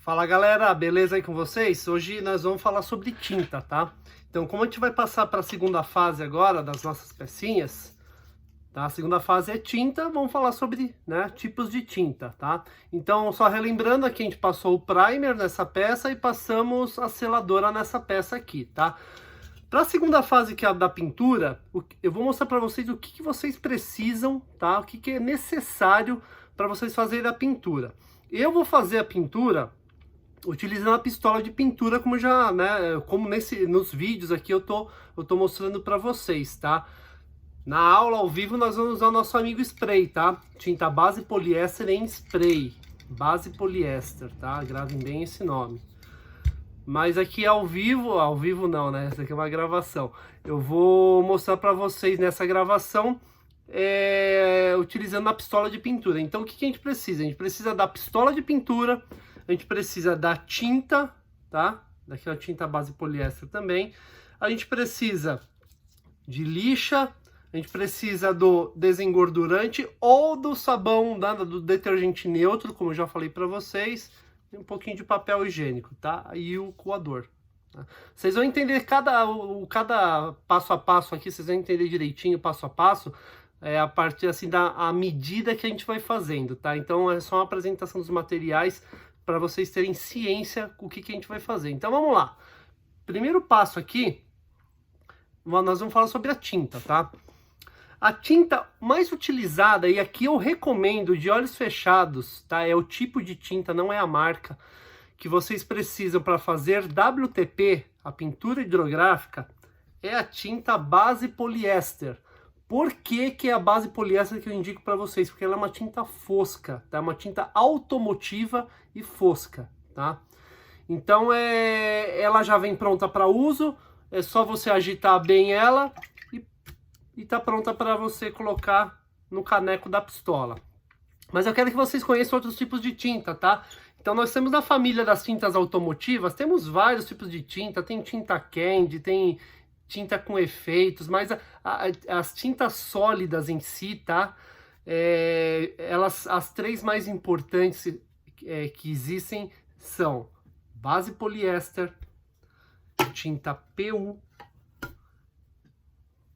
Fala galera, beleza aí com vocês? Hoje nós vamos falar sobre tinta, tá? Então, como a gente vai passar para a segunda fase agora das nossas pecinhas, tá? A segunda fase é tinta, vamos falar sobre, né, tipos de tinta, tá? Então, só relembrando aqui, a gente passou o primer nessa peça e passamos a seladora nessa peça aqui, tá? Para a segunda fase, que é a da pintura, eu vou mostrar para vocês o que vocês precisam, tá? O que é necessário para vocês fazerem a pintura. Eu vou fazer a pintura utilizando a pistola de pintura, como já, né, como nos vídeos aqui eu tô mostrando para vocês, tá? Na aula ao vivo nós vamos usar o nosso amigo spray, tá? Tinta base poliéster em spray, base poliéster, tá? Gravem bem esse nome. Mas aqui ao vivo não, né? Essa aqui é uma gravação. Eu vou mostrar para vocês nessa gravação utilizando a pistola de pintura. Então o que a gente precisa? A gente precisa da pistola de pintura, a gente precisa da tinta, tá? Daquela tinta base poliéster também. A gente precisa de lixa, a gente precisa do desengordurante ou do sabão, do detergente neutro, como eu já falei para vocês. E um pouquinho de papel higiênico, tá? E o coador. Tá? Vocês vão entender cada passo a passo aqui, vocês vão entender direitinho, passo a passo, a partir assim a medida que a gente vai fazendo, tá? Então é só uma apresentação dos materiais para vocês terem ciência o que a gente vai fazer. Então vamos lá. Primeiro passo aqui, nós vamos falar sobre a tinta, tá? A tinta mais utilizada, e aqui eu recomendo de olhos fechados, tá? É o tipo de tinta, não é a marca, que vocês precisam para fazer WTP, a pintura hidrográfica, é a tinta base poliéster. Por que é a base poliéster que eu indico para vocês? Porque ela é uma tinta fosca, tá? Uma tinta automotiva e fosca, tá? Então ela já vem pronta para uso, é só você agitar bem ela e tá pronta para você colocar no caneco da pistola. Mas eu quero que vocês conheçam outros tipos de tinta, tá? Então nós temos na família das tintas automotivas, temos vários tipos de tinta, tem tinta candy, tem tinta com efeitos, mas as tintas sólidas em si, tá? As três mais importantes que existem são base poliéster, tinta PU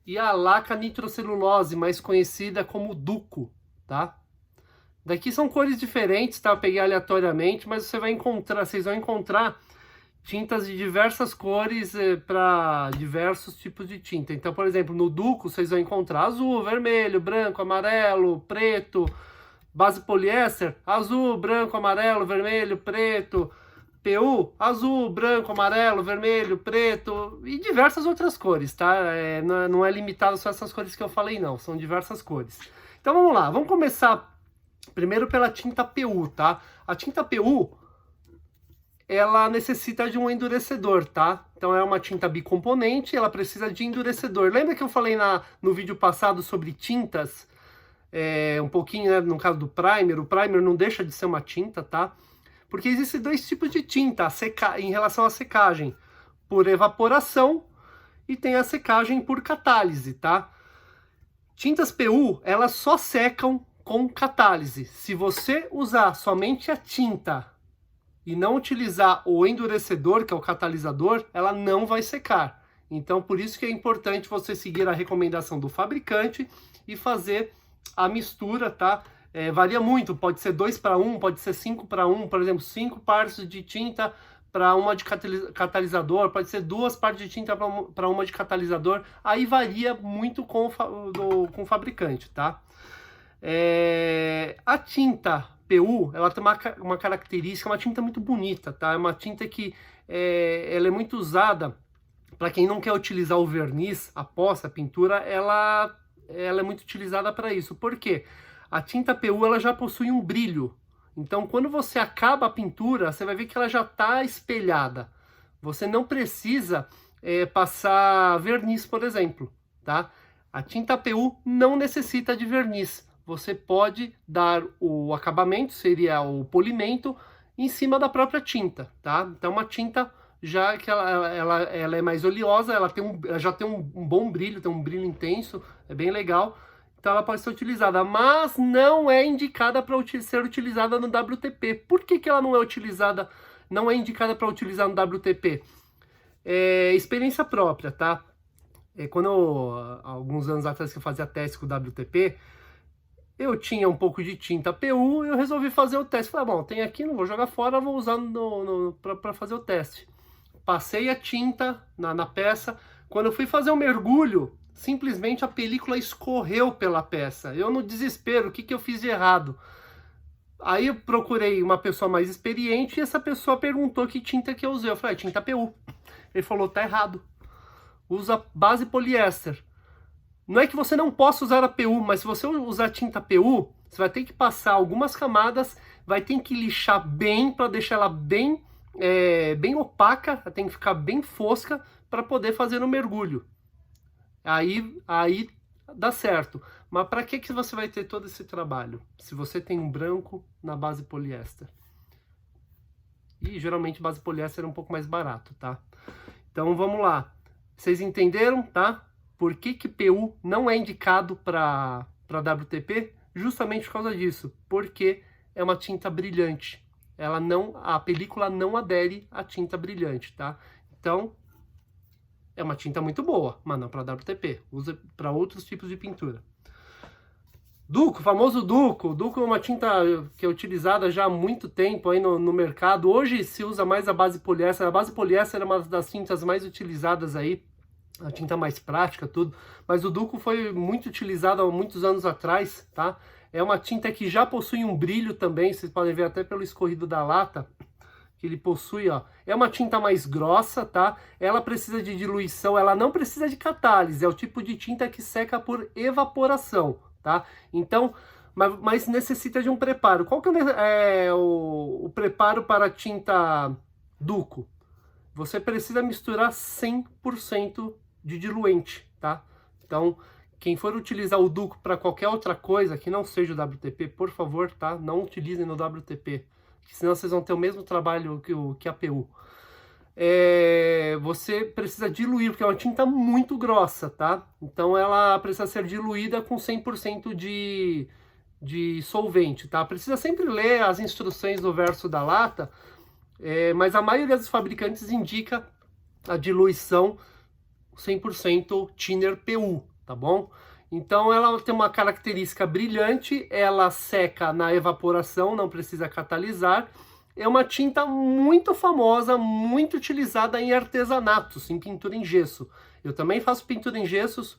e a laca nitrocelulose, mais conhecida como Duco, tá? Daqui são cores diferentes, tá? Eu peguei aleatoriamente, mas vocês vão encontrar tintas de diversas cores para diversos tipos de tinta. Então, por exemplo, no Duco vocês vão encontrar azul, vermelho, branco, amarelo, preto. Base poliéster, azul, branco, amarelo, vermelho, preto. PU, azul, branco, amarelo, vermelho, preto e diversas outras cores, tá? Não é limitado só essas cores que eu falei, não. São diversas cores. Então vamos lá, vamos começar primeiro pela tinta PU, tá? A tinta PU, ela necessita de um endurecedor, tá? Então é uma tinta bicomponente, ela precisa de endurecedor. Lembra que eu falei no vídeo passado sobre tintas? Um pouquinho, né, no caso do primer, o primer não deixa de ser uma tinta, tá? Porque existem dois tipos de tinta em relação à secagem, por evaporação e tem a secagem por catálise, tá? Tintas PU, elas só secam com catálise. Se você usar somente a tinta e não utilizar o endurecedor, que é o catalisador, ela não vai secar. Então, por isso que é importante você seguir a recomendação do fabricante e fazer a mistura, tá? Varia muito, pode ser 2 para 1, pode ser 5 para 1, por exemplo, 5 partes de tinta para uma de catalisador, pode ser 2 partes de tinta para uma de catalisador, aí varia muito com o fabricante, tá? A tinta PU, ela tem uma característica, uma tinta muito bonita, tá? É uma tinta que ela é muito usada para quem não quer utilizar o verniz após a pintura, ela é muito utilizada para isso. Por quê? A tinta PU ela já possui um brilho. Então, quando você acaba a pintura, você vai ver que ela já está espelhada. Você não precisa passar verniz, por exemplo, tá? A tinta PU não necessita de verniz. Você pode dar o acabamento, seria o polimento, em cima da própria tinta, tá? Então, uma tinta já que ela é mais oleosa, ela já tem um bom brilho, tem um brilho intenso, é bem legal. Então ela pode ser utilizada, mas não é indicada para ser utilizada no WTP. Por que ela não é utilizada não é indicada para utilizar no WTP? Experiência própria, tá? Quando alguns anos atrás que eu fazia teste com o WTP, eu tinha um pouco de tinta PU e eu resolvi fazer o teste. Falei, bom, tem aqui, não vou jogar fora, vou usar para fazer o teste. Passei a tinta na peça. Quando eu fui fazer o mergulho, simplesmente a película escorreu pela peça. Eu, no desespero, o que eu fiz de errado? Aí eu procurei uma pessoa mais experiente e essa pessoa perguntou que tinta que eu usei. Eu falei, tinta PU. Ele falou, tá errado. Usa base poliéster. Não é que você não possa usar a PU, mas se você usar tinta PU, você vai ter que passar algumas camadas, vai ter que lixar bem para deixar ela bem opaca, tem que ficar bem fosca para poder fazer o mergulho. Aí dá certo. Mas para que você vai ter todo esse trabalho? Se você tem um branco na base poliéster. E geralmente base poliéster é um pouco mais barato, tá? Então vamos lá. Vocês entenderam, tá? Por que PU não é indicado para WTP? Justamente por causa disso. Porque é uma tinta brilhante. A película não adere à tinta brilhante, tá? Então, é uma tinta muito boa, mas não para WTP. Usa para outros tipos de pintura. Duco, famoso Duco. O Duco é uma tinta que é utilizada já há muito tempo aí no mercado. Hoje se usa mais a base poliéster. A base poliéster é uma das tintas mais utilizadas aí. A tinta mais prática, tudo. Mas o Duco foi muito utilizado há muitos anos atrás, tá? É uma tinta que já possui um brilho também. Vocês podem ver até pelo escorrido da lata que ele possui, ó. É uma tinta mais grossa, tá? Ela precisa de diluição, ela não precisa de catálise. É o tipo de tinta que seca por evaporação, tá? Então, mas necessita de um preparo. Qual que é o preparo para a tinta Duco? Você precisa misturar 100% de diluente, tá? Então, quem for utilizar o Duco para qualquer outra coisa que não seja o WTP, por favor, tá? Não utilizem no WTP, senão vocês vão ter o mesmo trabalho que a PU. Você precisa diluir, porque é uma tinta muito grossa, tá? Então ela precisa ser diluída com 100% de solvente, tá? Precisa sempre ler as instruções do verso da lata, mas a maioria dos fabricantes indica a diluição 100% Thinner PU, tá bom? Então ela tem uma característica brilhante, ela seca na evaporação, não precisa catalisar. É uma tinta muito famosa, muito utilizada em artesanatos, em pintura em gesso. Eu também faço pintura em gessos,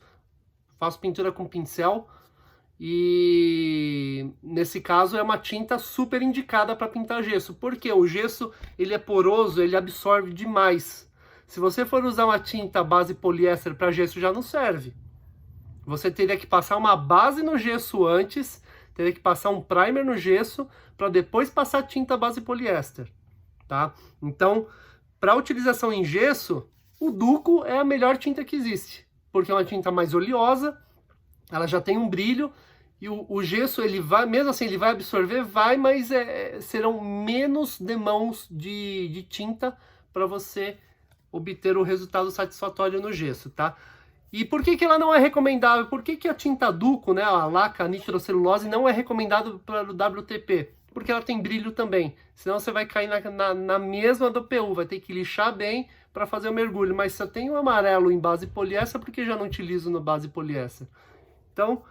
faço pintura com pincel. E nesse caso é uma tinta super indicada para pintar gesso. Porque o gesso ele é poroso, ele absorve demais. Se você for usar uma tinta base poliéster para gesso, já não serve. Você teria que passar uma base no gesso antes, teria que passar um primer no gesso, para depois passar tinta base poliéster, tá? Então, para utilização em gesso, o Duco é a melhor tinta que existe, porque é uma tinta mais oleosa, ela já tem um brilho, e o gesso, ele vai, mesmo assim, ele vai absorver, mas serão menos demãos de tinta para você obter o resultado satisfatório no gesso, tá? E por que ela não é recomendável? Por que a tinta Duco, né, a laca nitrocelulose, não é recomendada para o WTP? Porque ela tem brilho também. Senão você vai cair na mesma do PU, vai ter que lixar bem para fazer o mergulho. Mas se eu tenho amarelo em base poliéster, por que já não utilizo no base poliéster? Então,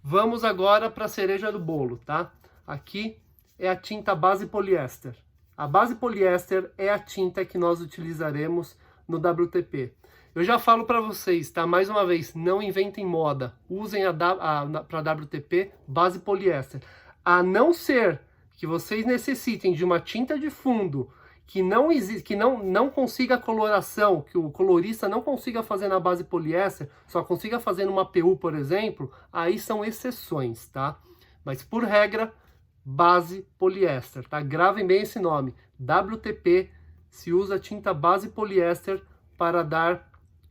vamos agora para a cereja do bolo, tá? Aqui é a tinta base poliéster. A base poliéster é a tinta que nós utilizaremos no WTP. Eu já falo para vocês, tá? Mais uma vez, não inventem moda. Usem para WTP base poliéster. A não ser que vocês necessitem de uma tinta de fundo que não consiga coloração, que o colorista não consiga fazer na base poliéster, só consiga fazer numa PU, por exemplo, aí são exceções, tá? Mas por regra, base poliéster, tá? Gravem bem esse nome. WTP se usa tinta base poliéster para dar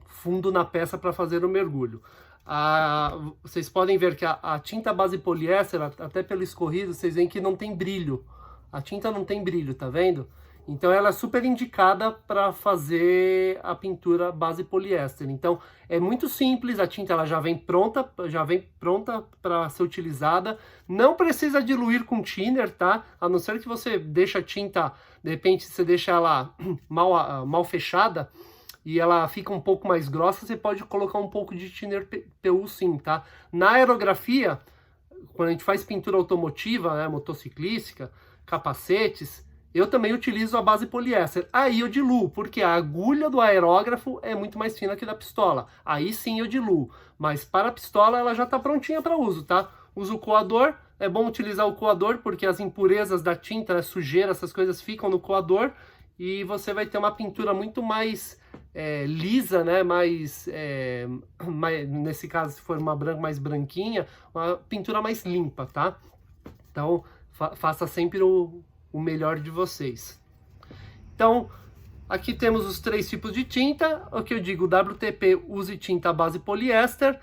fundo na peça para fazer o mergulho. Vocês podem ver que a tinta base poliéster, até pelo escorrido, vocês veem que não tem brilho. A tinta não tem brilho, tá vendo? Então ela é super indicada para fazer a pintura base poliéster. Então é muito simples, a tinta ela já vem pronta para ser utilizada. Não precisa diluir com thinner, tá? A não ser que você deixe a tinta, de repente você deixa ela mal fechada e ela fica um pouco mais grossa, você pode colocar um pouco de thinner PU sim, tá? Na aerografia, quando a gente faz pintura automotiva, né, motociclística, capacetes, eu também utilizo a base poliéster. Aí eu diluo, porque a agulha do aerógrafo é muito mais fina que a da pistola. Aí sim eu diluo. Mas para a pistola ela já está prontinha para uso, tá? Uso o coador. É bom utilizar o coador, porque as impurezas da tinta, a sujeira, essas coisas ficam no coador. E você vai ter uma pintura muito mais lisa, né? Mais, nesse caso, se for uma branca mais branquinha, uma pintura mais limpa, tá? Então, faça sempre o melhor de vocês. Então, aqui temos os 3 tipos de tinta. O que eu digo, WTP, use tinta base poliéster.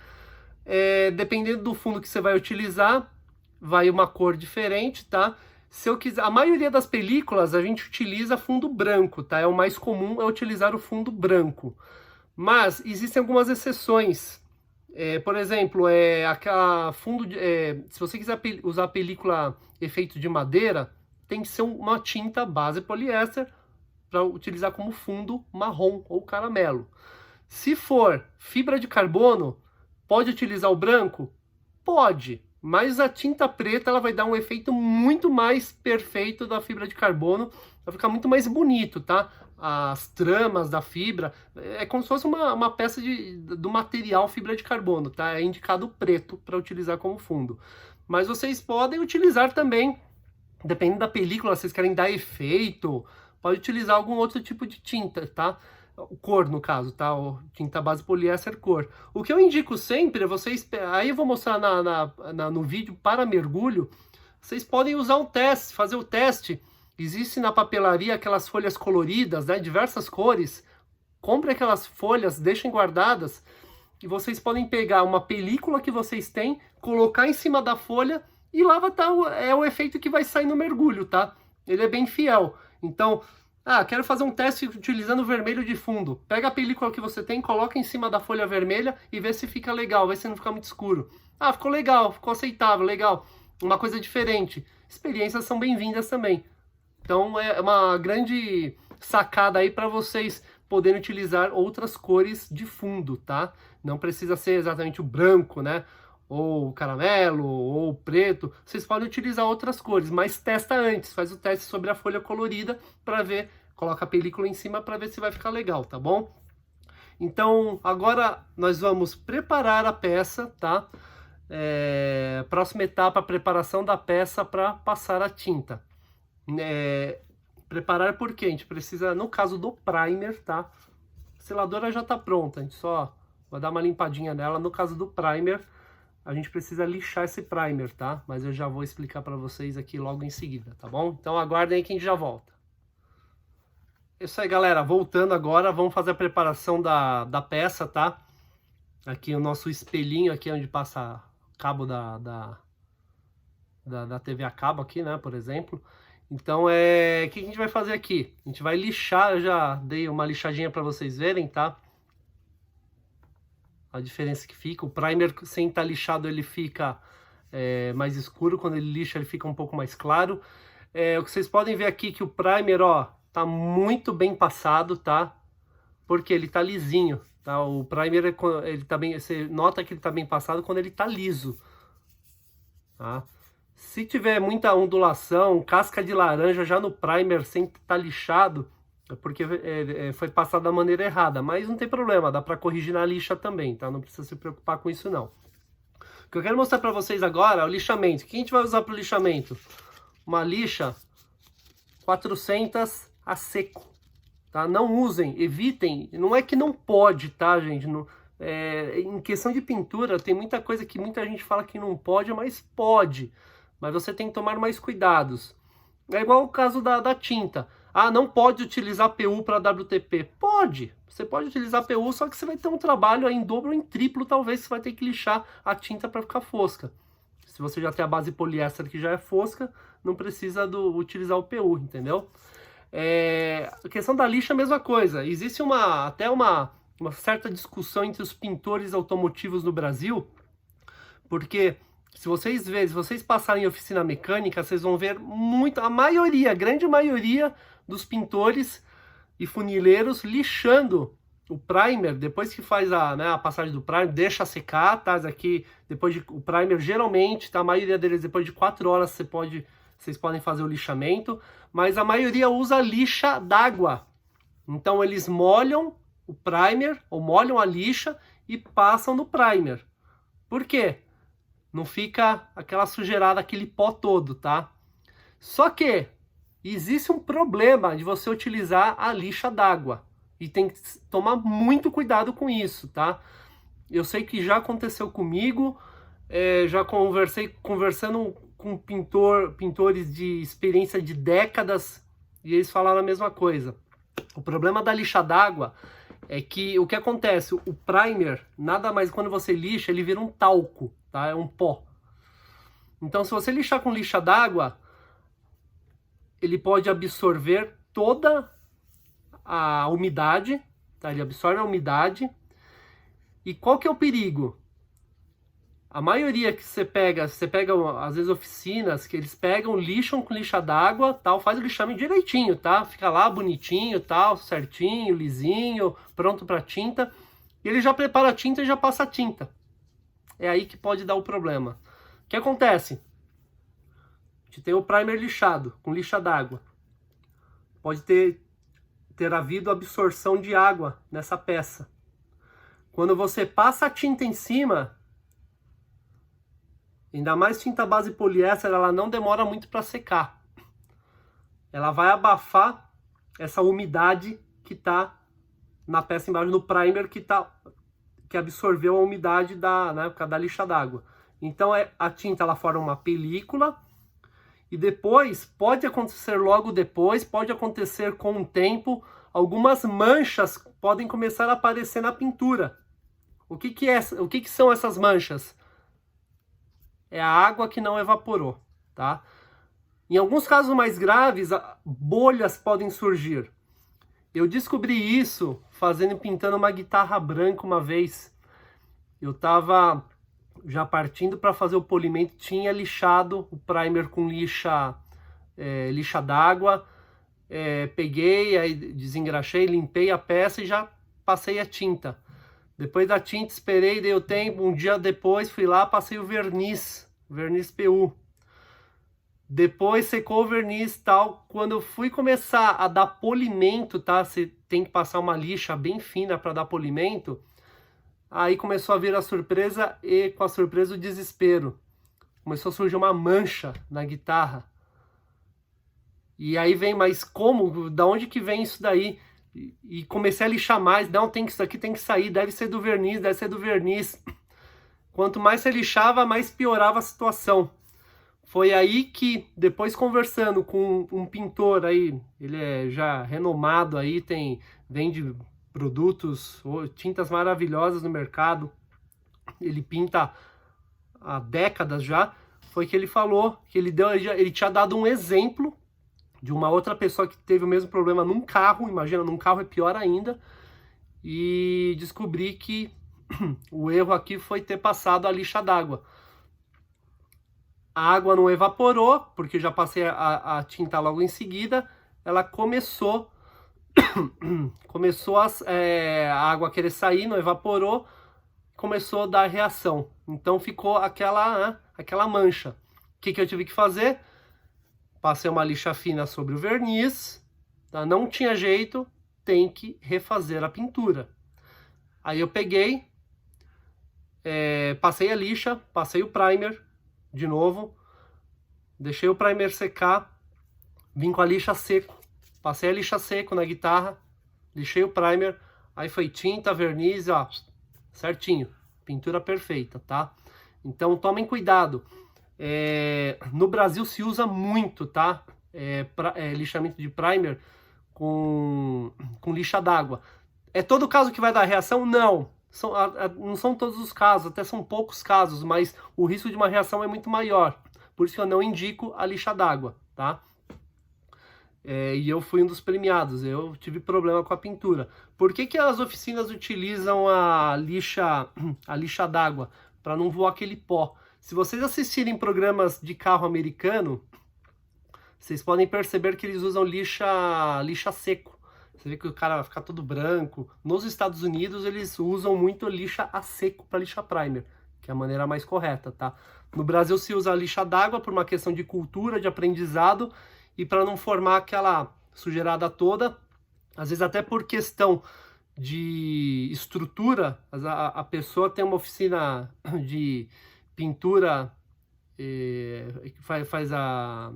Dependendo do fundo que você vai utilizar, vai uma cor diferente, tá? Se eu quiser, a maioria das películas a gente utiliza fundo branco, tá? É o mais comum é utilizar o fundo branco. Mas existem algumas exceções. Por exemplo, se você quiser usar película efeito de madeira, tem que ser uma tinta base poliéster para utilizar como fundo marrom ou caramelo. Se for fibra de carbono, pode utilizar o branco? Pode, mas a tinta preta ela vai dar um efeito muito mais perfeito da fibra de carbono, vai ficar muito mais bonito, tá? As tramas da fibra, é como se fosse uma peça do material fibra de carbono, tá? É indicado preto para utilizar como fundo. Mas vocês podem utilizar também, dependendo da película, vocês querem dar efeito, pode utilizar algum outro tipo de tinta, tá? Cor, no caso, tá? Tinta base poliéster cor. O que eu indico sempre é vocês... Aí eu vou mostrar no vídeo para mergulho. Vocês podem usar um teste, fazer o teste. Existe na papelaria aquelas folhas coloridas, né? Diversas cores. Compre aquelas folhas, deixem guardadas. E vocês podem pegar uma película que vocês têm, colocar em cima da folha... E lá vai estar o efeito que vai sair no mergulho, tá? Ele é bem fiel. Então, quero fazer um teste utilizando o vermelho de fundo. Pega a película que você tem, coloca em cima da folha vermelha e vê se fica legal, vê se não fica muito escuro. Ficou legal, ficou aceitável, legal. Uma coisa diferente. Experiências são bem-vindas também. Então, é uma grande sacada aí para vocês poderem utilizar outras cores de fundo, tá? Não precisa ser exatamente o branco, né? Ou caramelo, ou preto, vocês podem utilizar outras cores, mas testa antes, faz o teste sobre a folha colorida para ver, coloca a película em cima para ver se vai ficar legal, tá bom? Então, agora nós vamos preparar a peça, tá? Próxima etapa, a preparação da peça para passar a tinta. Preparar porque a gente precisa, no caso do primer, tá? A seladora já tá pronta, a gente só vai dar uma limpadinha nela. No caso do primer, a gente precisa lixar esse primer, tá? Mas eu já vou explicar para vocês aqui logo em seguida, tá bom? Então aguardem aí que a gente já volta. Isso aí, galera. Voltando agora, vamos fazer a preparação da peça, tá? Aqui o nosso espelhinho, aqui onde passa cabo da TV a cabo aqui, né? Por exemplo. Então, o que a gente vai fazer aqui? A gente vai lixar, eu já dei uma lixadinha para vocês verem, tá? A diferença que fica, o primer sem estar lixado ele fica mais escuro, quando ele lixa ele fica um pouco mais claro. O que vocês podem ver aqui que o primer, ó, tá muito bem passado, tá? Porque ele tá lisinho, tá? O primer, ele tá bem, você nota que ele tá bem passado quando ele tá liso, tá? Se tiver muita ondulação, casca de laranja já no primer sem estar lixado, é porque foi passado da maneira errada, mas não tem problema, dá para corrigir na lixa também, tá? Não precisa se preocupar com isso não. O que eu quero mostrar para vocês agora é o lixamento. O que a gente vai usar para o lixamento? Uma lixa 400 a seco, tá? Não usem, evitem, não é que não pode, tá, gente? Não, em questão de pintura, tem muita coisa que muita gente fala que não pode, mas pode. Mas você tem que tomar mais cuidados. É igual o caso da tinta. Não pode utilizar PU para WTP. Pode. Você pode utilizar PU, só que você vai ter um trabalho aí em dobro ou em triplo, talvez você vai ter que lixar a tinta para ficar fosca. Se você já tem a base poliéster que já é fosca, não precisa utilizar o PU, entendeu? A questão da lixa é a mesma coisa. Existe até uma certa discussão entre os pintores automotivos no Brasil, porque se vocês passarem em oficina mecânica, vocês vão ver a grande maioria dos pintores e funileiros lixando o primer, depois que faz a passagem do primer, deixa secar, tá? Aqui, o primer, geralmente, tá? A maioria deles, depois de 4 horas, vocês podem fazer o lixamento, mas a maioria usa lixa d'água. Então, eles molham o primer, ou molham a lixa e passam no primer. Por quê? Não fica aquela sujeirada, aquele pó todo, tá? Só que existe um problema de você utilizar a lixa d'água. E tem que tomar muito cuidado com isso, tá? Eu sei que já aconteceu comigo, já conversando com pintores de experiência de décadas, e eles falaram a mesma coisa. O problema da lixa d'água é que o que acontece? O primer, nada mais, quando você lixa, ele vira um talco, tá? É um pó. Então, se você lixar com lixa d'água, ele pode absorver toda a umidade, tá? Ele absorve a umidade. E qual que é o perigo? A maioria que você pega às vezes oficinas, que eles pegam, lixam com lixa d'água, tal, faz o lixamento direitinho, tá? Fica lá bonitinho, tal, certinho, lisinho, pronto para tinta. E ele já prepara a tinta e já passa a tinta. É aí que pode dar o problema. O que acontece? A gente tem o primer lixado, com lixa d'água. Pode ter havido absorção de água nessa peça. Quando você passa a tinta em cima, ainda mais tinta base poliéster, ela não demora muito para secar. Ela vai abafar essa umidade que está na peça embaixo do primer, que absorveu a umidade da lixa d'água. Então a tinta ela forma uma película, e depois, pode acontecer logo depois, pode acontecer com o tempo, algumas manchas podem começar a aparecer na pintura. O que são essas manchas? É a água que não evaporou, tá? Em alguns casos mais graves, bolhas podem surgir. Eu descobri isso pintando uma guitarra branca uma vez. Eu estava já partindo para fazer o polimento, tinha lixado o primer com lixa d'água, peguei, aí desengraxei, limpei a peça e já passei a tinta. Depois da tinta, esperei, dei o tempo, um dia depois fui lá, passei o verniz PU. Depois secou o verniz, tal. Quando eu fui começar a dar polimento, tá? Você tem que passar uma lixa bem fina para dar polimento. Aí começou a vir a surpresa, e com a surpresa o desespero. Começou a surgir uma mancha na guitarra. E aí vem, mas como? Da onde que vem isso daí? E comecei a lixar mais. Não, isso aqui tem que sair, deve ser do verniz. Quanto mais você lixava, mais piorava a situação. Foi aí que, depois conversando com um pintor aí, ele é já renomado aí, vende produtos, tintas maravilhosas no mercado, ele pinta há décadas já, foi que ele falou, que ele tinha dado um exemplo de uma outra pessoa que teve o mesmo problema num carro, imagina, num carro é pior ainda, e descobri que o erro aqui foi ter passado a lixa d'água. A água não evaporou, porque já passei a tinta logo em seguida, ela começou a água querer sair, não evaporou, começou a dar reação. Então ficou aquela mancha. O que eu tive que fazer? Passei uma lixa fina sobre o verniz, tá? Não tinha jeito, tem que refazer a pintura. Aí eu peguei, passei a lixa, passei o primer de novo, deixei o primer secar, vim com a lixa seco, passei a lixa seco na guitarra, lixei o primer, aí foi tinta, verniz, ó, certinho, pintura perfeita, tá? Então tomem cuidado. No Brasil se usa muito, tá? Lixamento de primer com lixa d'água. É todo caso que vai dar reação? Não. Não são todos os casos, até são poucos casos, mas o risco de uma reação é muito maior. Por isso que eu não indico a lixa d'água, tá? e eu fui um dos premiados. Eu tive problema com a pintura. Por que que as oficinas utilizam a lixa d'água? Para não voar aquele pó. Se vocês assistirem programas de carro americano, vocês podem perceber que eles usam lixa seco. Você vê que o cara vai ficar todo branco. Nos Estados Unidos, eles usam muito lixa a seco para lixar primer, que é a maneira mais correta, tá? No Brasil se usa a lixa d'água por uma questão de cultura, de aprendizado, e para não formar aquela sujeirada toda, às vezes até por questão de estrutura, a pessoa tem uma oficina de pintura, faz a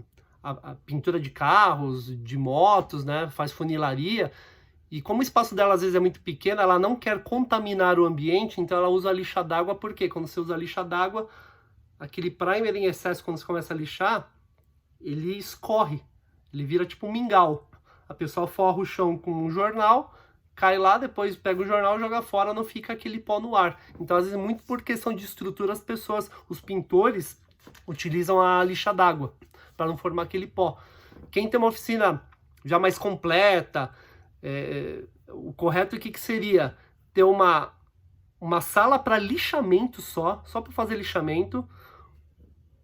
pintura de carros, de motos, né? Faz funilaria. E como o espaço dela às vezes é muito pequeno, ela não quer contaminar o ambiente, então ela usa a lixa d'água, porque quando você usa a lixa d'água, aquele primer em excesso, quando você começa a lixar, ele escorre, ele vira tipo um mingau. A pessoa forra o chão com um jornal, cai lá, depois pega o jornal e joga fora, não fica aquele pó no ar. Então, às vezes, muito por questão de estrutura, as pessoas, os pintores, utilizam a lixa d'água para não formar aquele pó. Quem tem uma oficina já mais completa, o correto o que seria? Ter uma sala para lixamento só para fazer lixamento,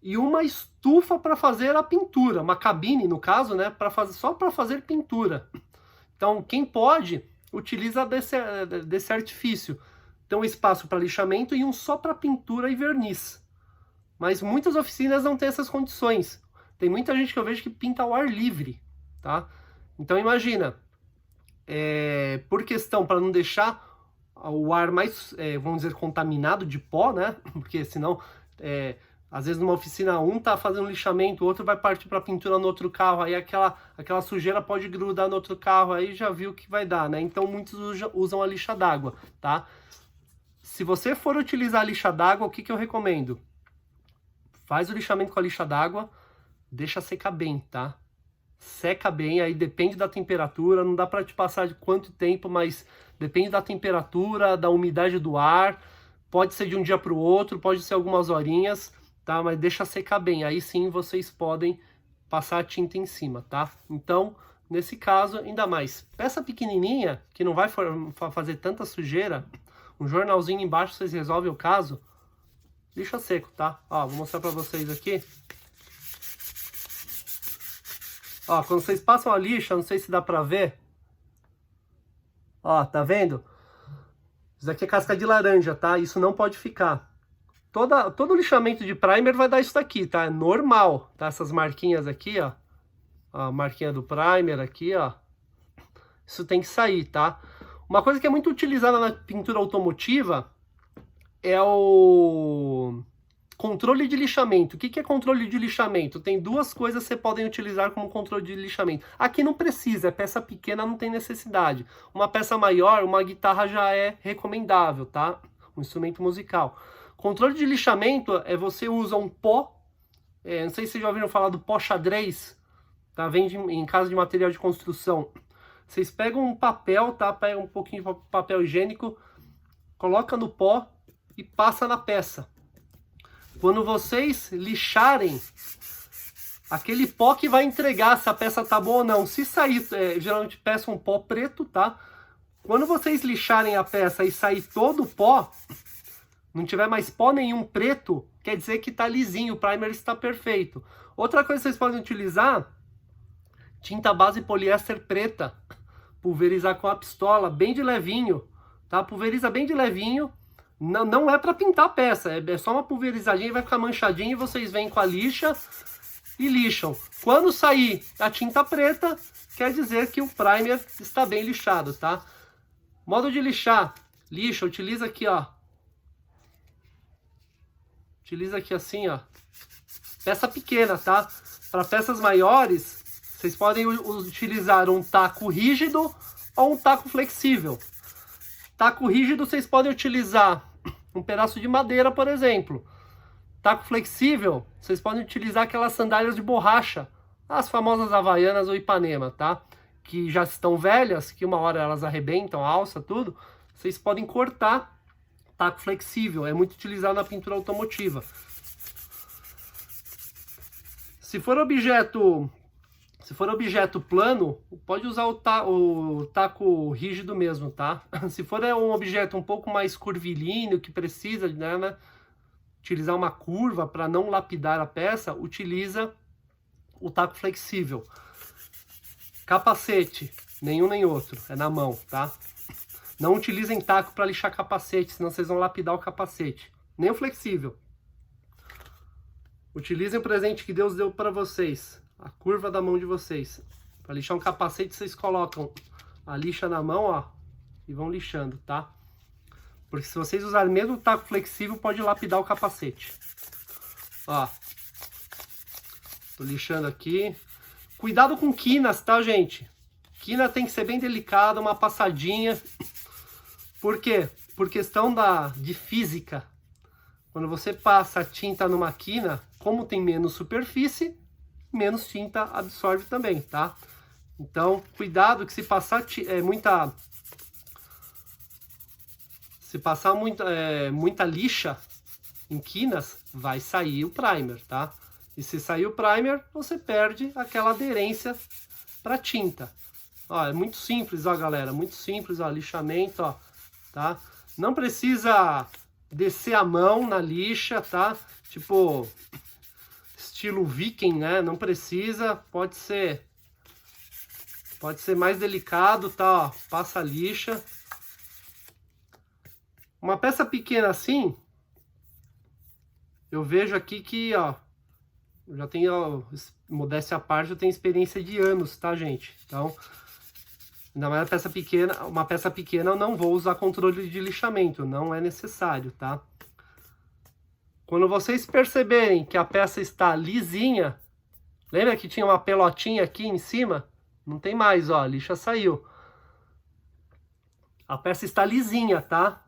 e uma estufa para fazer a pintura, uma cabine no caso, né, só para fazer pintura. Então, quem pode, utiliza desse artifício. Tem um espaço para lixamento e um só para pintura e verniz. Mas muitas oficinas não têm essas condições. Tem muita gente que eu vejo que pinta ao ar livre, tá? Então imagina, por questão, para não deixar o ar mais, vamos dizer, contaminado de pó, né? Porque senão, às vezes numa oficina um tá fazendo lixamento, o outro vai partir para pintura no outro carro, aí aquela sujeira pode grudar no outro carro, aí já viu o que vai dar, né? Então muitos usam a lixa d'água, tá? Se você for utilizar a lixa d'água, o que eu recomendo? Faz o lixamento com a lixa d'água, deixa secar bem, tá? Seca bem, aí depende da temperatura, não dá para te passar de quanto tempo, mas depende da temperatura, da umidade do ar, pode ser de um dia para o outro, pode ser algumas horinhas, tá? Mas deixa secar bem, aí sim vocês podem passar a tinta em cima, tá? Então, nesse caso, ainda mais, peça pequenininha, que não vai fazer tanta sujeira, um jornalzinho embaixo, vocês resolvem o caso, lixa seco, tá? Ó, vou mostrar pra vocês aqui. Ó, quando vocês passam a lixa, não sei se dá pra ver. Ó, tá vendo? Isso aqui é casca de laranja, tá? Isso não pode ficar. Todo lixamento de primer vai dar isso daqui, tá? É normal, tá? Essas marquinhas aqui, ó. A marquinha do primer aqui, ó. Isso tem que sair, tá? Uma coisa que é muito utilizada na pintura automotiva é o controle de lixamento. O que é controle de lixamento? Tem duas coisas que você podem utilizar como controle de lixamento. Aqui não precisa, é peça pequena, não tem necessidade. Uma peça maior, uma guitarra já é recomendável, tá? Um instrumento musical. Controle de lixamento é você usa um pó, não sei se vocês já ouviram falar do pó xadrez, tá? Vende em casa de material de construção. Vocês pegam um papel, tá? Pegam um pouquinho de papel higiênico, coloca no pó e passa na peça. Quando vocês lixarem, aquele pó que vai entregar se a peça tá boa ou não. Se sair, geralmente peça um pó preto, tá? Quando vocês lixarem a peça e sair todo o pó, não tiver mais pó nenhum preto, quer dizer que tá lisinho, o primer está perfeito. Outra coisa que vocês podem utilizar, tinta base poliéster preta. Pulverizar com a pistola, bem de levinho, tá? Pulveriza bem de levinho. Não é para pintar a peça, é só uma pulverizadinha, vai ficar manchadinho e vocês vêm com a lixa e lixam. Quando sair a tinta preta, quer dizer que o primer está bem lixado, tá? Modo de lixar, lixa, utiliza aqui, ó. Utiliza aqui assim, ó. Peça pequena, tá? Para peças maiores, vocês podem utilizar um taco rígido ou um taco flexível. Taco rígido vocês podem utilizar um pedaço de madeira, por exemplo. Taco flexível, vocês podem utilizar aquelas sandálias de borracha, as famosas Havaianas ou Ipanema, tá? Que já estão velhas, que uma hora elas arrebentam, alça, tudo. Vocês podem cortar. Taco flexível, é muito utilizado na pintura automotiva. Se for objeto Se for objeto plano, pode usar o taco rígido mesmo, tá? Se for um objeto um pouco mais curvilíneo, que precisa, né, utilizar uma curva para não lapidar a peça, utiliza o taco flexível. Capacete, nenhum nem outro, é na mão, tá? Não utilizem taco para lixar capacete, senão vocês vão lapidar o capacete. Nem o flexível. Utilizem o presente que Deus deu para vocês, a curva da mão de vocês. Para lixar um capacete, vocês colocam a lixa na mão, ó, e vão lixando, tá? Porque se vocês usarem mesmo o taco flexível, pode lapidar o capacete. Ó. Tô lixando aqui. Cuidado com quinas, tá, gente? Quina tem que ser bem delicada, uma passadinha. Por quê? Por questão de física. Quando você passa a tinta numa quina, como tem menos superfície, menos tinta absorve também, tá? Então, cuidado que se passar muita lixa em quinas, vai sair o primer, tá? E se sair o primer, você perde aquela aderência para tinta. Ó, é muito simples, ó, galera, muito simples, ó, lixamento, ó, tá? Não precisa descer a mão na lixa, tá? Tipo, estilo viking, né? Não precisa, pode ser mais delicado, tá? Ó, passa a lixa. Uma peça pequena assim, eu vejo aqui que, ó, eu já tenho, ó, modéstia à parte, eu tenho experiência de anos, tá, gente? Então, ainda mais uma peça pequena eu não vou usar controle de lixamento, não é necessário, tá? Quando vocês perceberem que a peça está lisinha, lembra que tinha uma pelotinha aqui em cima? Não tem mais, ó, a lixa saiu. A peça está lisinha, tá?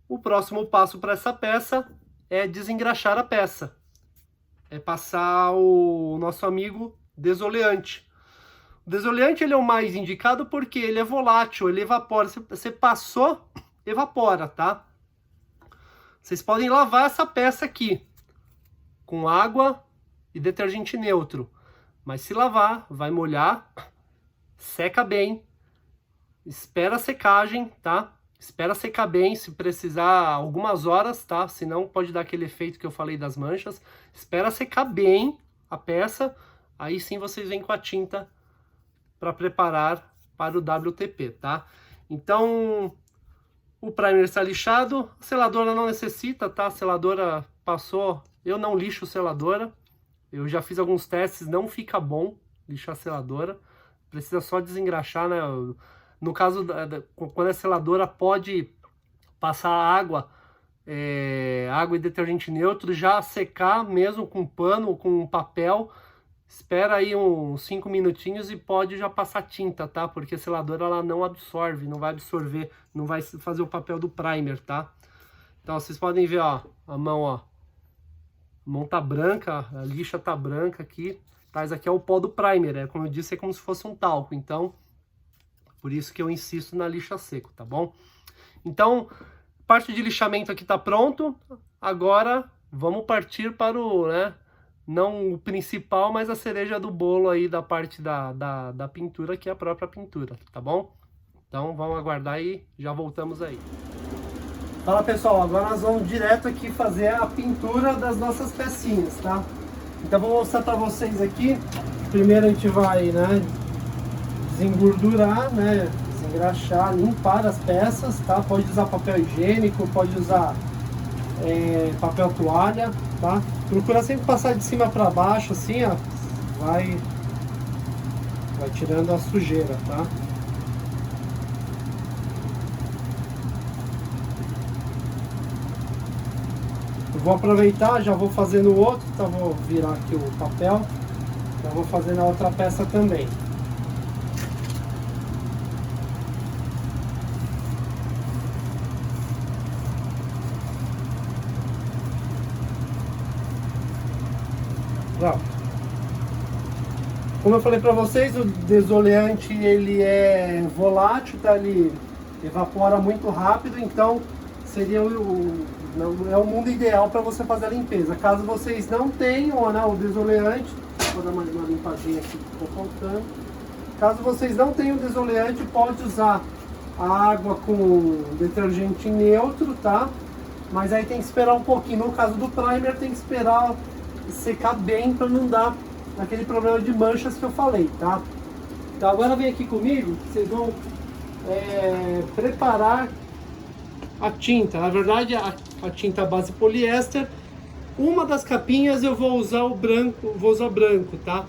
O próximo passo para essa peça é desengraxar a peça. É passar o nosso amigo desoleante. O desoleante ele é o mais indicado porque ele é volátil, ele evapora. Se você passou, evapora, tá? Vocês podem lavar essa peça aqui com água e detergente neutro. Mas se lavar, vai molhar, seca bem, espera a secagem, tá? Espera secar bem, se precisar algumas horas, tá? Senão pode dar aquele efeito que eu falei das manchas. Espera secar bem a peça, aí sim vocês vêm com a tinta para preparar para o WTP, tá? Então, o primer está lixado, a seladora não necessita, tá? A seladora passou, eu não lixo seladora. Eu já fiz alguns testes, não fica bom lixar a seladora. Precisa só desengraxar, né? No caso, quando a seladora pode passar água e detergente neutro, já secar mesmo com pano ou com papel. Espera aí uns 5 minutinhos e pode já passar tinta, tá? Porque a seladora ela não absorve, não vai absorver, não vai fazer o papel do primer, tá? Então vocês podem ver, ó, a mão, ó. A mão tá branca, a lixa tá branca aqui, tá? Isso aqui é o pó do primer, como eu disse, é como se fosse um talco, então... Por isso que eu insisto na lixa seco, tá bom? Então, parte de lixamento aqui tá pronto. Agora, vamos partir para o, né? Não o principal, mas a cereja do bolo aí da parte da pintura, que é a própria pintura, tá bom? Então, vamos aguardar e já voltamos aí. Fala, pessoal, agora nós vamos direto aqui fazer a pintura das nossas pecinhas, tá? Então, vou mostrar para vocês aqui. Primeiro a gente vai, né? Desengordurar, né, desengraxar, limpar as peças, tá? Pode usar papel higiênico, pode usar papel toalha, tá? Procura sempre passar de cima para baixo, assim, ó, vai tirando a sujeira, tá? Eu vou aproveitar, já vou fazer no outro, tá? Vou virar aqui o papel, já vou fazer na outra peça também. Como eu falei para vocês, o desoleante ele é volátil, tá? Ele evapora muito rápido, então seria é o mundo ideal para você fazer a limpeza. Caso vocês não tenham, né, o desoleante, Vou dar mais uma limpadinha aqui que ficou faltando. Caso vocês não tenham desoleante, pode usar a água com detergente neutro, tá? Mas aí tem que esperar um pouquinho. No caso do primer, tem que esperar secar bem para não dar aquele problema de manchas que eu falei, tá? Então agora vem aqui comigo, vocês vão preparar a tinta. Na verdade, a tinta base poliéster. Uma das capinhas eu vou usar o branco, branco, tá?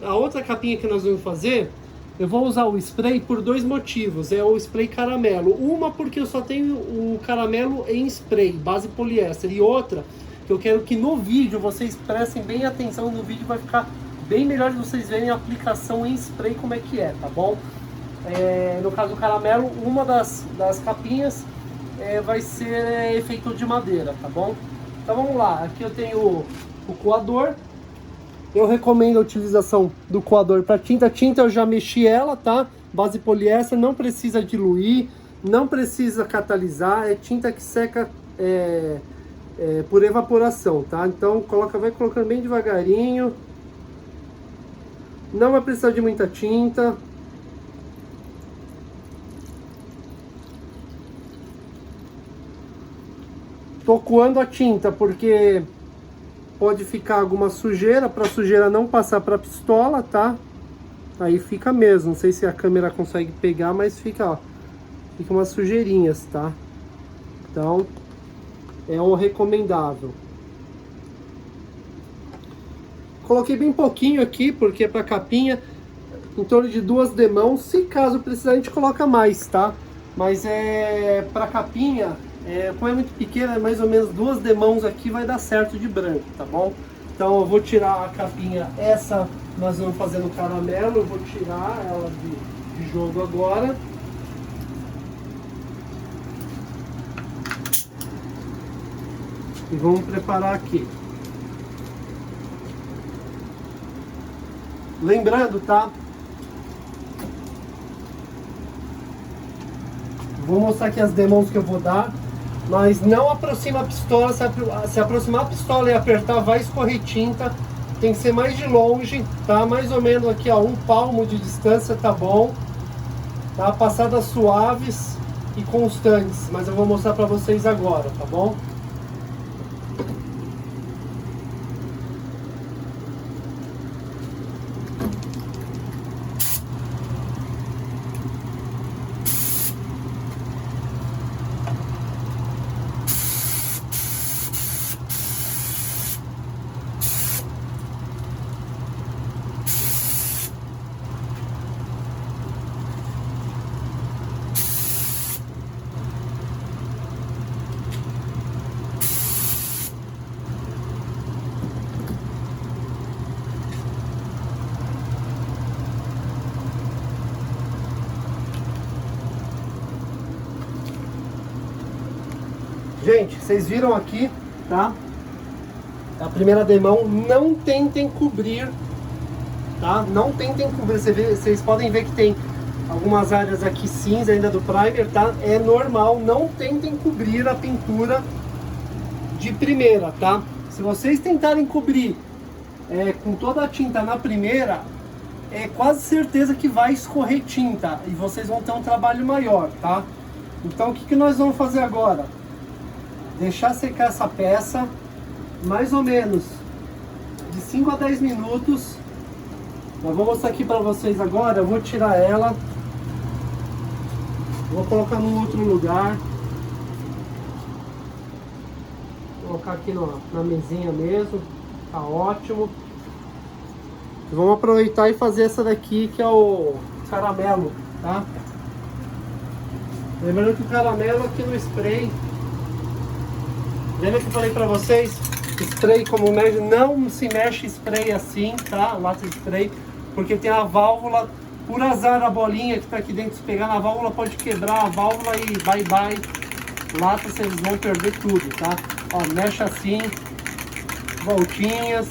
A outra capinha que nós vamos fazer, eu vou usar o spray por dois motivos. É o spray caramelo. Uma porque eu só tenho o caramelo em spray, base poliéster. E outra, que eu quero que no vídeo vocês prestem bem atenção. No vídeo vai ficar bem melhor de vocês verem a aplicação em spray como é que é, tá bom? No caso do caramelo, uma das capinhas vai ser efeito de madeira, tá bom? Então vamos lá, aqui eu tenho o coador. Eu recomendo a utilização do coador para tinta. Tinta eu já mexi ela, tá? Base poliéster, não precisa diluir, não precisa catalisar, é tinta que seca por evaporação, tá? Então vai colocando bem devagarinho. Não vai precisar de muita tinta. Tô coando a tinta porque pode ficar alguma sujeira, para a sujeira não passar para a pistola, tá? Aí fica mesmo, não sei se a câmera consegue pegar, mas fica, ó, fica umas sujeirinhas, tá? Então, é o recomendável. Coloquei bem pouquinho aqui, porque é para capinha, em torno de 2 demãos. Se caso precisar, a gente coloca mais, tá? Mas para capinha, como é muito pequena, mais ou menos 2 demãos aqui vai dar certo de branco, tá bom? Então eu vou tirar a capinha, essa nós vamos fazer no caramelo, eu vou tirar ela de jogo agora. E vamos preparar aqui. Lembrando, tá? Vou mostrar aqui as demãos que eu vou dar. Mas não aproxima a pistola, se aproximar a pistola e apertar, vai escorrer tinta. Tem que ser mais de longe, tá? Mais ou menos aqui, ó, 1 palmo de distância, tá bom? Tá? Passadas suaves e constantes, mas eu vou mostrar pra vocês agora, tá bom? Gente, vocês viram aqui, tá? A primeira demão, não tentem cobrir, tá? Não tentem cobrir, vocês podem ver que tem algumas áreas aqui cinza ainda do primer, tá? É normal, não tentem cobrir a pintura de primeira, tá? Se vocês tentarem cobrir com toda a tinta na primeira, é quase certeza que vai escorrer tinta e vocês vão ter um trabalho maior, tá? Então o que nós vamos fazer agora? Deixar secar essa peça mais ou menos de 5 a 10 minutos. Eu vou mostrar aqui para vocês agora. Eu vou tirar ela, vou colocar num outro lugar, vou colocar aqui na mesinha mesmo, tá ótimo. Vamos aproveitar e fazer essa daqui, que é o caramelo, tá? Lembrando que o caramelo aqui no spray, lembra que eu falei pra vocês, spray como mexe, não se mexe spray assim, tá? Lata de spray, porque tem a válvula, por azar a bolinha que tá aqui dentro, se pegar na válvula pode quebrar a válvula e bye bye, lata, vocês vão perder tudo, tá? Ó, mexe assim, voltinhas,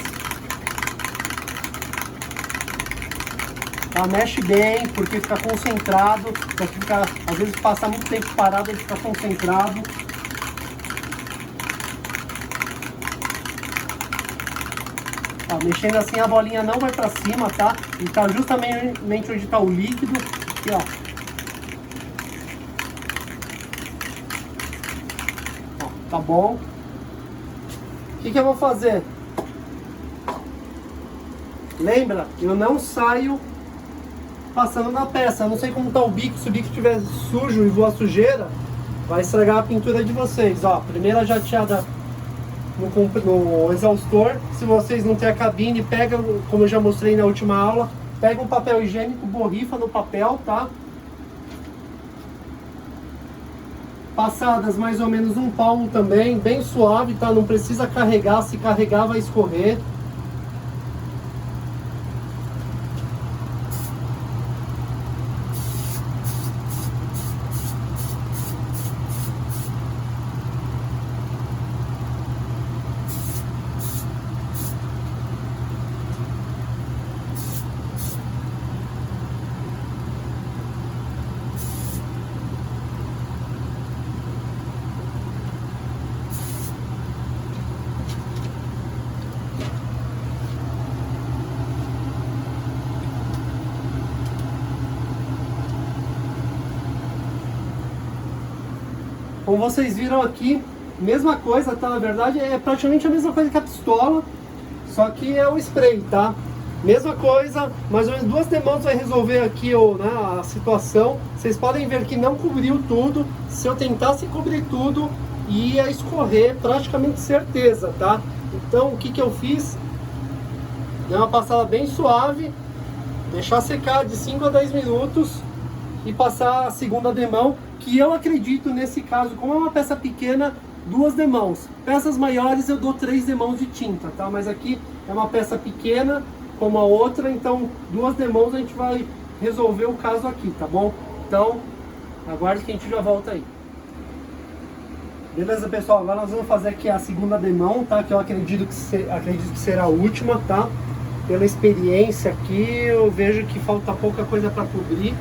tá? Mexe bem, porque fica concentrado, às vezes passa muito tempo parado, ele fica concentrado. Ó, mexendo assim a bolinha não vai pra cima, tá? E tá justamente onde tá o líquido. Aqui, ó. Ó, tá bom. O que eu vou fazer? Lembra? Eu não saio passando na peça. Eu não sei como tá o bico. Se o bico estiver sujo e voar sujeira, vai estragar a pintura de vocês. Ó, primeira jateada no exaustor. Se vocês não têm a cabine, pega, como eu já mostrei na última aula, pega um papel higiênico, borrifa no papel, tá? Passadas mais ou menos um palmo também, bem suave, tá? Não precisa carregar, se carregar vai escorrer. Como vocês viram aqui, mesma coisa, tá? Na verdade é praticamente a mesma coisa que a pistola, só que é o spray, tá? Mesma coisa, mais ou menos 2 demãos vai resolver aqui né, a situação. Vocês podem ver que não cobriu tudo. Se eu tentasse cobrir tudo, ia escorrer, praticamente certeza, tá? Então o que eu fiz? Dei uma passada bem suave, deixar secar de 5 a 10 minutos e passar a segunda demão, que eu acredito nesse caso, como é uma peça pequena, 2 demãos. Peças maiores eu dou 3 demãos de tinta, tá? Mas aqui é uma peça pequena como a outra, então 2 demãos a gente vai resolver o caso aqui, tá bom? Então, aguarde que a gente já volta aí. Beleza, pessoal? Agora nós vamos fazer aqui a segunda demão, tá? Que eu acredito que será a última, tá? Pela experiência aqui, eu vejo que falta pouca coisa para cobrir.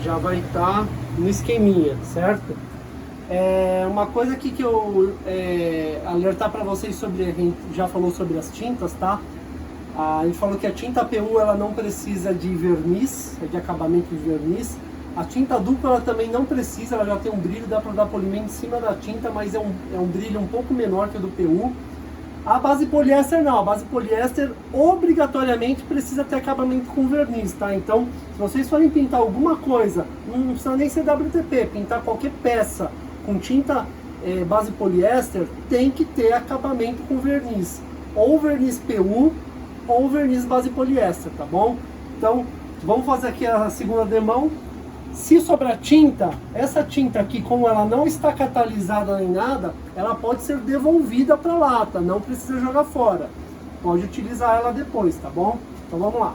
Já vai estar no esqueminha, certo? Uma coisa aqui que eu alertar para vocês sobre, a gente já falou sobre as tintas, tá? A gente falou que a tinta PU ela não precisa de verniz, de acabamento de verniz. A tinta dupla ela também não precisa, ela já tem um brilho, dá para dar polimento em cima da tinta, mas é um brilho um pouco menor que o do PU. A base poliéster não, a base poliéster obrigatoriamente precisa ter acabamento com verniz, tá? Então, se vocês forem pintar alguma coisa, não precisa nem ser WTP, pintar qualquer peça com tinta base poliéster, tem que ter acabamento com verniz. Ou verniz PU, ou verniz base poliéster, tá bom? Então, vamos fazer aqui a segunda demão. Se sobrar tinta, essa tinta aqui, como ela não está catalisada nem nada, ela pode ser devolvida para a lata, não precisa jogar fora. Pode utilizar ela depois, tá bom? Então vamos lá.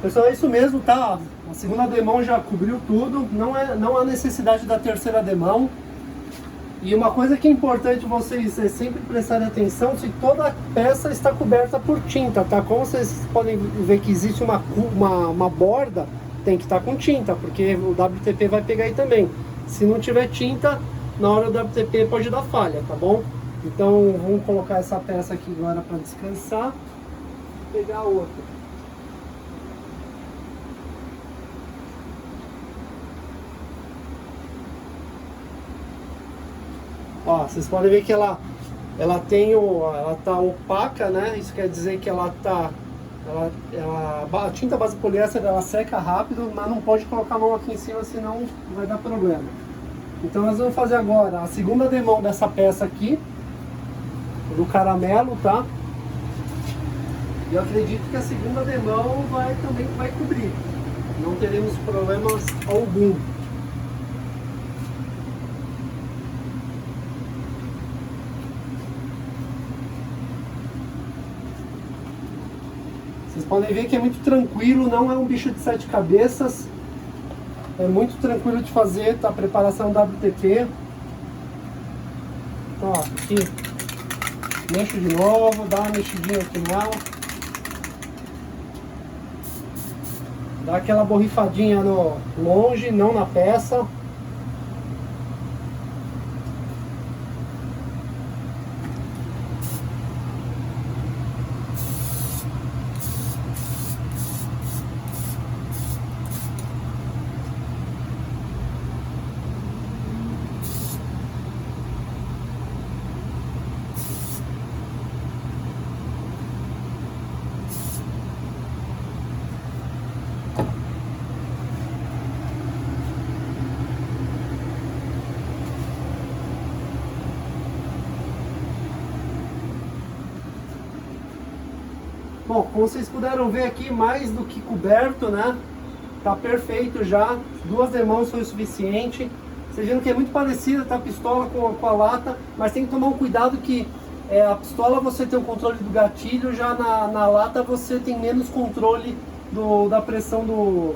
Pessoal, é isso mesmo, tá? A segunda demão já cobriu tudo, não há necessidade da terceira demão. E uma coisa que é importante vocês sempre prestarem atenção, se toda a peça está coberta por tinta, tá? Como vocês podem ver que existe uma borda, tem que estar com tinta, porque o WTP vai pegar aí também. Se não tiver tinta, na hora o WTP pode dar falha, tá bom? Então vamos colocar essa peça aqui agora para descansar e pegar a outra. Ó, vocês podem ver que ela tá opaca, né? Isso quer dizer que a tinta base poliéster ela seca rápido, mas não pode colocar a mão aqui em cima, senão vai dar problema. Então nós vamos fazer agora a segunda demão dessa peça aqui, do caramelo, tá? Eu acredito que a segunda demão também vai cobrir. Não teremos problemas algum. Vocês podem ver que é muito tranquilo, não é um bicho de 7 cabeças. É muito tranquilo de fazer, tá? A preparação WTP. Então, ó, aqui. Mexo de novo, dá uma mexidinha aqui nela. Dá aquela borrifadinha no longe, não na peça. Bom, como vocês puderam ver aqui, mais do que coberto, né? Tá perfeito já, 2 demãos foi o suficiente. Vocês viram que é muito parecida, tá, a pistola com a lata, mas tem que tomar um cuidado que a pistola você tem o controle do gatilho, já na lata você tem menos controle da pressão do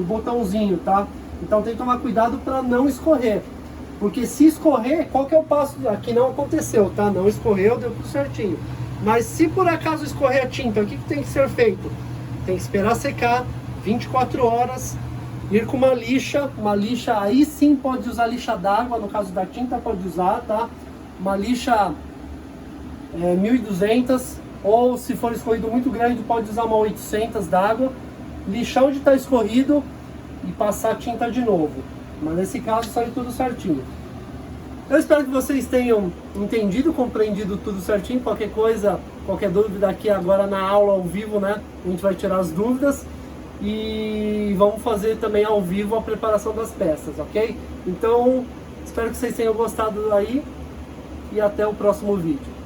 botãozinho, tá? Então tem que tomar cuidado para não escorrer, porque se escorrer, qual que é o passo? Aqui não aconteceu, tá? Não escorreu, deu tudo certinho. Mas se por acaso escorrer a tinta, o que tem que ser feito? Tem que esperar secar 24 horas, ir com uma lixa, aí sim pode usar lixa d'água, no caso da tinta pode usar, tá? Uma lixa 1200, ou se for escorrido muito grande pode usar uma 800 d'água, lixar onde está escorrido e passar a tinta de novo. Mas nesse caso sai tudo certinho. Eu espero que vocês tenham entendido, compreendido tudo certinho. Qualquer coisa, qualquer dúvida aqui agora na aula ao vivo, né? A gente vai tirar as dúvidas e vamos fazer também ao vivo a preparação das peças, ok? Então, espero que vocês tenham gostado aí e até o próximo vídeo.